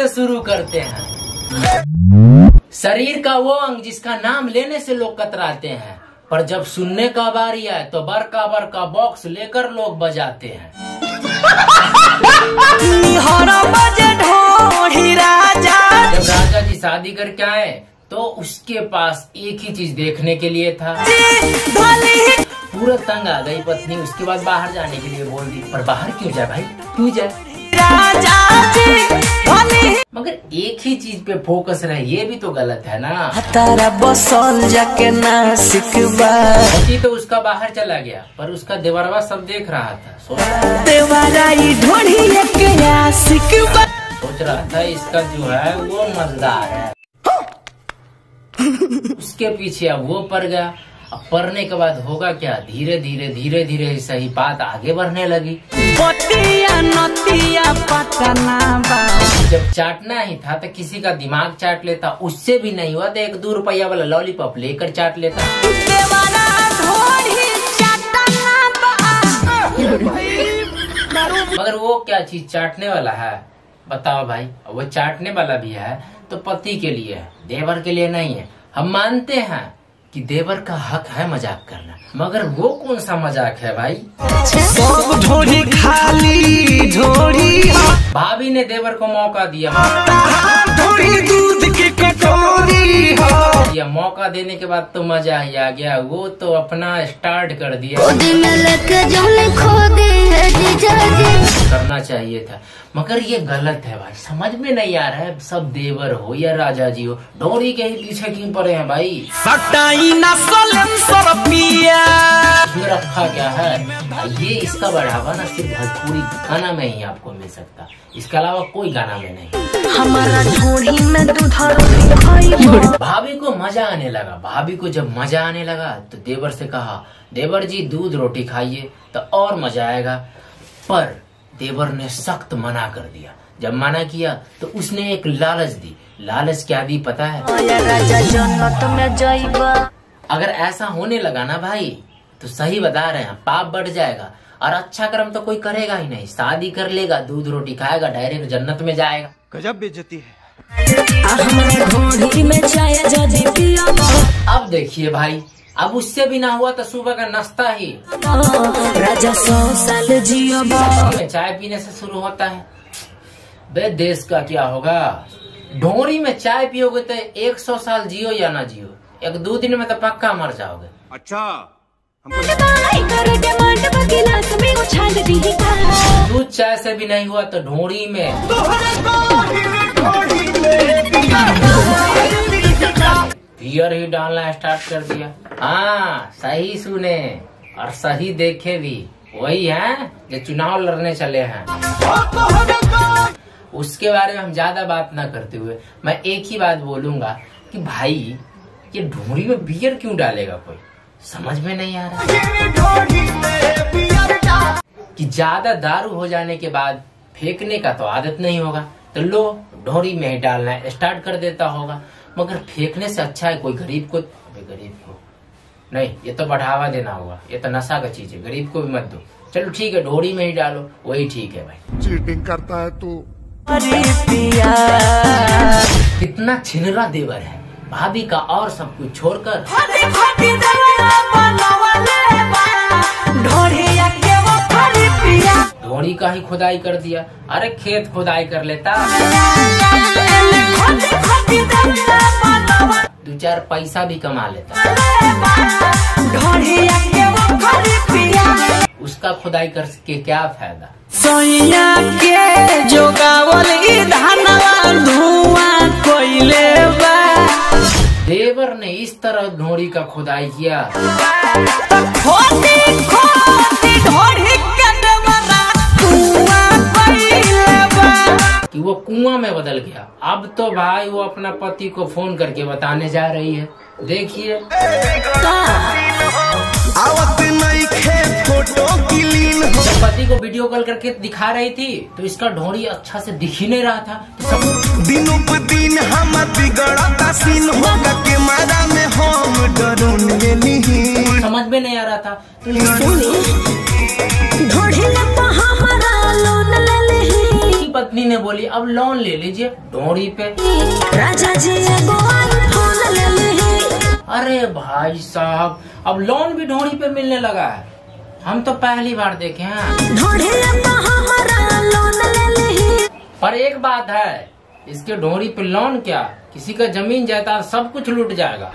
से शुरू करते हैं। शरीर का वो अंग जिसका नाम लेने से लोग कतराते हैं, पर जब सुनने का बारी आए तो बड़का बड़का बॉक्स लेकर लोग बजाते हैं। जब राजा जी शादी करके आए तो उसके पास एक ही चीज देखने के लिए था। पूरा तंग आ गई पत्नी, उसके बाद बाहर जाने के लिए बोल दी। पर बाहर क्यों जाए भाई, क्यों जाए? मगर एक ही चीज पे फोकस रहे, ये भी तो गलत है ना। तारा बसल जाके ना सिकबा। तो उसका बाहर चला गया, पर उसका देवरवा सब देख रहा था। सोच रहा था इसका जो है वो मजेदार है। उसके पीछे अब वो पड़ गया। अब पढ़ने के बाद होगा क्या? धीरे धीरे सही बात आगे बढ़ने लगी। जब चाटना ही था तो किसी का दिमाग चाट लेता, उससे भी नहीं हुआ तो 1-2 रुपया वाला लॉलीपॉप लेकर चाट लेता। मगर वो क्या चीज चाटने वाला है बताओ भाई? वो चाटने वाला भी है तो पति के लिए है, देवर के लिए नहीं है। हम मानते हैं कि देवर का हक है मजाक करना, मगर वो कौन सा मजाक है भाई? सब ढोरी खाली ढोरी। भाभी ने देवर को मौका दिया, दूध की कटोरी दिया। मौका देने के बाद तो मजा ही आ गया, वो तो अपना स्टार्ट कर दिया। करना चाहिए था, मगर ये गलत है भाई। समझ में नहीं आ रहा है, सब देवर हो या राजा जी हो, ढोरी के ही पीछे क्यों पड़े हैं भाई? इसमें रखा क्या है? ये इसका बढ़ावा ना सिर्फ भोजपुरी गाना में ही आपको मिल सकता, इसके अलावा कोई गाना में नहीं। हमारा ढोरी में भाभी को मजा आने लगा। भाभी को जब मजा आने लगा तो देवर से कहा, देवर जी दूध रोटी खाइए तो और मजा आएगा। पर देवर ने सख्त मना कर दिया। जब मना किया तो उसने एक लालच दी। लालच क्या दी पता है? अगर ऐसा होने लगा ना भाई तो सही बता रहे हैं, पाप बढ़ जाएगा और अच्छा कर्म तो कोई करेगा ही नहीं। शादी कर लेगा, दूध रोटी खाएगा, डायरेक्ट जन्नत में जाएगा। गजब बेइज्जती है। अब देखिए भाई, अब उससे भी ना हुआ तो सुबह का नाश्ता ही राजा 100 साल जियो चाय पीने से शुरू होता है। बे देश का क्या होगा? ढोरी में चाय पियोगे तो 100 साल जियो या ना जियो, 1-2 दिन में तो पक्का मर जाओगे। अच्छा दूध चाय से भी नहीं हुआ तो ढोरी में बियर ही डालना स्टार्ट कर दिया। हाँ सही सुने और सही देखे भी, वही है जो चुनाव लड़ने चले हैं। उसके बारे में हम ज्यादा बात ना करते हुए मैं एक ही बात बोलूंगा कि भाई ये ढोरी में बियर क्यों डालेगा कोई? समझ में नहीं आ रहा कि ज्यादा दारू हो जाने के बाद फेंकने का तो आदत नहीं होगा, तो लो ढोरी में ही डालना स्टार्ट कर देता होगा। मगर फेंकने से अच्छा है कोई गरीब को, गरीब को नहीं, ये तो बढ़ावा देना होगा, ये तो नशा का चीज है, गरीब को भी मत दो। चलो ठीक है ढोरी में ही डालो, वही ठीक है भाई। चीटिंग करता है तू। कितना छिनरा देवर है, भाभी का और सब कुछ छोड़कर ढोरी का ही खुदाई कर दिया। अरे खेत खुदाई कर लेता, 2-4 पैसा भी कमा लेता। उसका खुदाई करके क्या फायदा? सोया के जोगावल धुआं कोयले बा। देवर ने इस तरह ढोरी का खुदाई किया कि वो कुआं में बदल गया। अब तो भाई वो अपना पति को फोन करके बताने जा रही है। देखिए पति को वीडियो कॉल करके दिखा रही थी तो इसका ढोरी अच्छा से दिख ही नहीं रहा था। तो सब दिनों पर दिन हम बिगड़ता सीन होगा के मारा में हम डरूंगे नहीं, समझ में नहीं आ रहा था। पत्नी ने बोली भाई अब लोन ले लीजिए ढोरी पे। राजा जी फोन ले ली। अरे भाई साहब अब लोन भी ढोरी पे मिलने लगा है, हम तो पहली बार देखे हैं। ढोरी पे हमारा लोन ले ली। पर एक बात है, इसके ढोरी पे लोन क्या, किसी का जमीन जायदाद सब कुछ लूट जाएगा।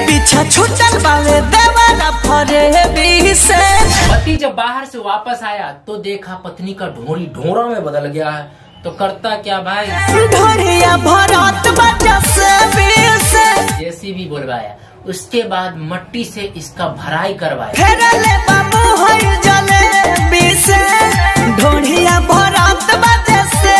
पीछा छूटल वाले देवाला फरे भी से। पति जब बाहर से वापस आया तो देखा पत्नी का ढोरी ढोरा में बदल गया है, तो करता क्या भाई, ढोरिया भरत बजा से जेसीबी बुलवाया, उसके बाद मट्टी से इसका भराई करवाया। फेरले बाबू होई जले बीसे, ढोरिया भरत बजा से।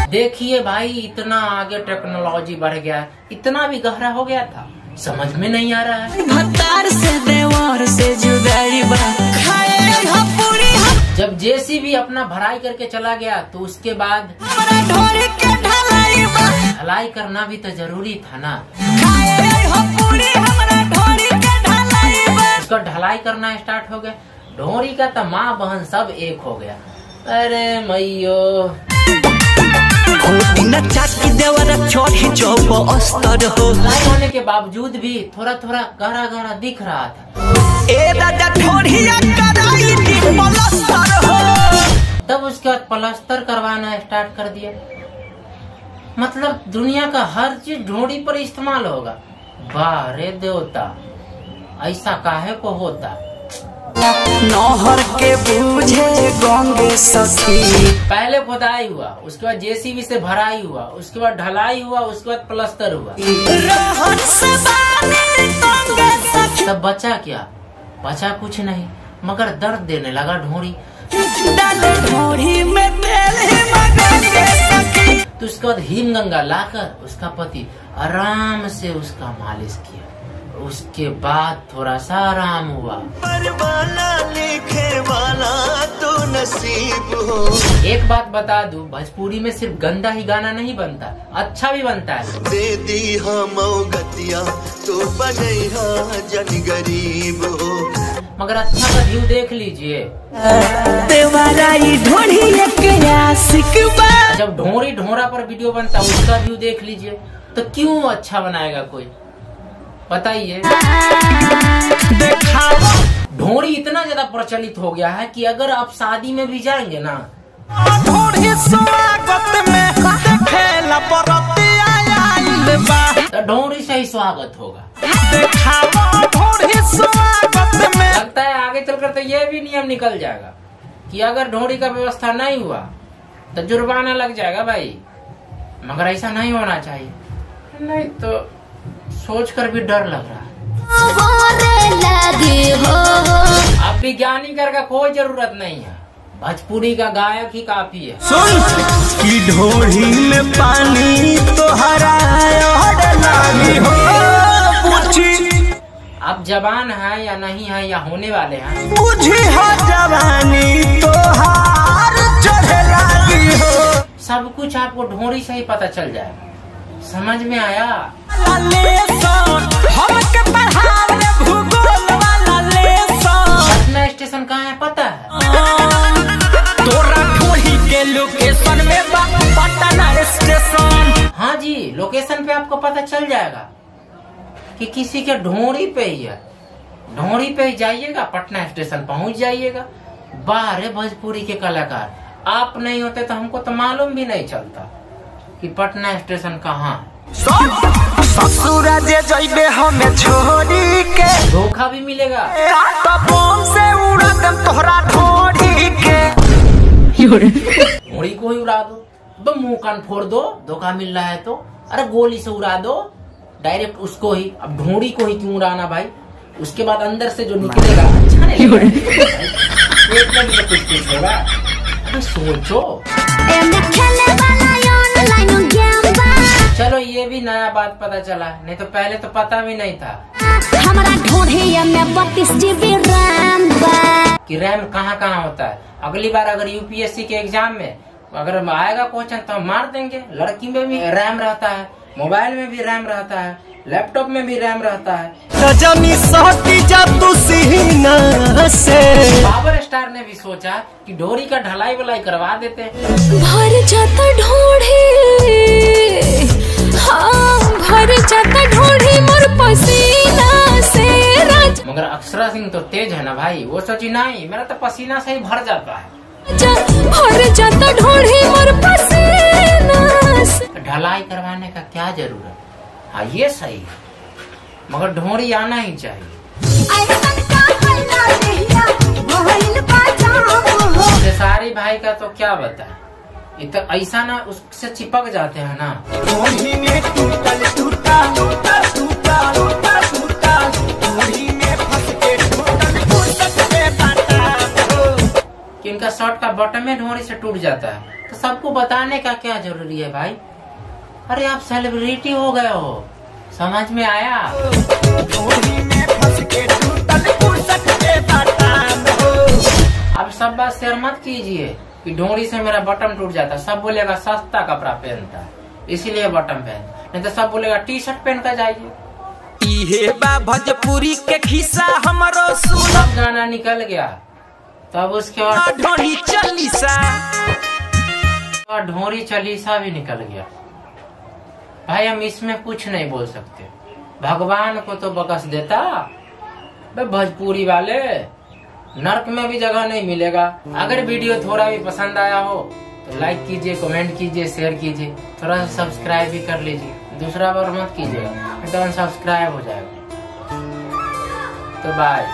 देखिए भाई इतना आगे टेक्नोलॉजी बढ़ गया, इतना भी गहरा हो गया था, समझ में नहीं आ रहा है। भतार से देवर से जुदाई बा, खाए हम पूरी हम। जब जेसीबी अपना भराई करके चला गया तो उसके बाद ढोरी के ढलाई बा, ढलाई करना भी तो जरूरी था ना। खाए हम पूरी हमरा ढोरी के ढलाई बा। उसका ढलाई करना स्टार्ट हो गया, ढोरी का तो माँ बहन सब एक हो गया। अरे मैयो चाकी देवर छोड़ी चौप अस्तर हो। ढलाई होने के बावजूद भी थोड़ा थोड़ा गहरा गहरा दिख रहा था। ए राजा ढोरिया कराई दी पलस्तर हो। तब उसके बाद प्लास्टर करवाना स्टार्ट कर दिया। मतलब दुनिया का हर चीज ढोरी पर इस्तेमाल होगा। वाह रे देवता, ऐसा काहे को होता। नहर के बूझे गंगे सखी। पहले खुदाई हुआ, उसके बाद जेसीबी से भराई हुआ, उसके बाद ढलाई हुआ, उसके बाद प्लास्टर हुआ। रहन से बानी गंगे सखी। तब बचा क्या, बचा कुछ नहीं मगर दर्द देने लगा ढोरी। डाले ढोरी में तेल गंगे सखी। तो उसके बाद हिमगंगा लाकर उसका पति आराम से उसका मालिश किया, उसके बाद थोड़ा सा आराम हुआ। लिखे वाला तो नसीब हो। एक बात बता दूं, भोजपुरी में सिर्फ गंदा ही गाना नहीं बनता, अच्छा भी बनता है। दे दी हम गतिया तो बनैहा जन गरीब हो। मगर अच्छा का व्यू देख लीजिए। जब ढोरी ढोरा पर वीडियो बनता है उसका व्यू देख लीजिए, तो क्यों अच्छा बनाएगा कोई, बताइए। ढोरी इतना ज्यादा प्रचलित हो गया है कि अगर आप शादी में भी जाएंगे ना, तो ढोरी से ही स्वागत होगा। लगता है आगे चलकर तो ये भी नियम निकल जाएगा कि अगर ढोरी का व्यवस्था नहीं हुआ तो जुर्माना लग जाएगा भाई। मगर ऐसा नहीं होना चाहिए, नहीं तो सोच कर भी डर लग रहा है। अब विज्ञानी का कोई जरूरत नहीं है, भोजपुरी का गायक ही काफी है। सुन की ढोरी में पानी तो हराई हो। अब जवान है या नहीं है या होने वाले हैं, बुझी हो जवानी तो हार चढ़े लगी हो। सब कुछ आपको ढोरी से ही पता चल जाएगा, समझ में आया। पटना स्टेशन कहाँ है पता है? तोरा ढोरी के लोकेशन में पटना स्टेशन। हाँ जी, लोकेशन पे आपको पता चल जाएगा कि किसी के ढोरी पे ही है। ढोरी पे ही जाइएगा, पटना स्टेशन पहुंच जाइएगा। बाहर भोजपुरी के कलाकार, आप नहीं होते तो हमको तो मालूम भी नहीं चलता कि पटना स्टेशन कहाँ है। ससुर जे जइबे हमें छोड़ी के, धोखा भी मिलेगा। बम से उड़ा दम तोहरा ढोरी के। ढोरी को ही उड़ा दो, मुंह कान फोड़ दो, धोखा मिल रहा है तो। अरे गोली से उड़ा दो डायरेक्ट उसको ही। अब ढोरी को ही क्यों उड़ाना भाई, उसके बाद अंदर से जो निकलेगा अच्छा नहीं लगेगा। कुछ होगा, सोचो। चलो ये भी नया बात पता चला, नहीं तो पहले तो पता भी नहीं था। हमारा ढोढ़िया में 32 GB रैम कि रैम कहाँ कहाँ होता है। अगली बार अगर यूपीएससी के एग्जाम में अगर आएगा क्वेश्चन तो हम मार देंगे। लड़की में भी रैम रहता है, मोबाइल में भी रैम रहता है, लैपटॉप में भी रैम रहता है। पावर सरकार ने भी सोचा कि ढोरी का ढलाई वलाई करवा देते हैं। भर जाता ढोढ़ी, हाँ भर जाता ढोढ़ी मोर पसीना से राज। मगर अक्षरा सिंह तो तेज है ना भाई, वो सोची नहीं मेरा तो पसीना से ही भर जाता है। भर जाता ढोढ़ी मोर पसीना से। ढलाई करवाने का क्या जरूरत? हाँ ये सही है, मगर ढोरी आना ही चाहिए। खेसारी भाई का तो क्या बता, ये तो ऐसा ना उससे चिपक जाते हैं ना। कि इनका शर्ट का बटन में ढोरी से टूट जाता है, तो सबको बताने का क्या जरूरी है भाई? अरे आप सेलिब्रिटी हो गए हो, समझ में आया? अब सब बात शेयर मत कीजिए कि ढोरी से मेरा बटन टूट जाता। सब बोलेगा सस्ता कपड़ा पहनता है इसीलिए बटन पहन, नहीं तो सब बोलेगा टी शर्ट पहन कर जाइए। इहे बा भोजपुरी के खिस्सा हमरो सुन। गाना निकल गया तब उसके बाद ढोरी चालीसा, ढोरी चालीसा भी निकल गया। भाई हम इसमें कुछ नहीं बोल सकते, भगवान को तो बकस देता। भोजपुरी वाले नर्क में भी जगह नहीं मिलेगा। अगर वीडियो थोड़ा भी पसंद आया हो तो लाइक कीजिए, कमेंट कीजिए, शेयर कीजिए, थोड़ा सा सब्सक्राइब भी कर लीजिए। दूसरा बार मत कीजिएगा, तो अनसब्सक्राइब हो जाएगा। तो बाय।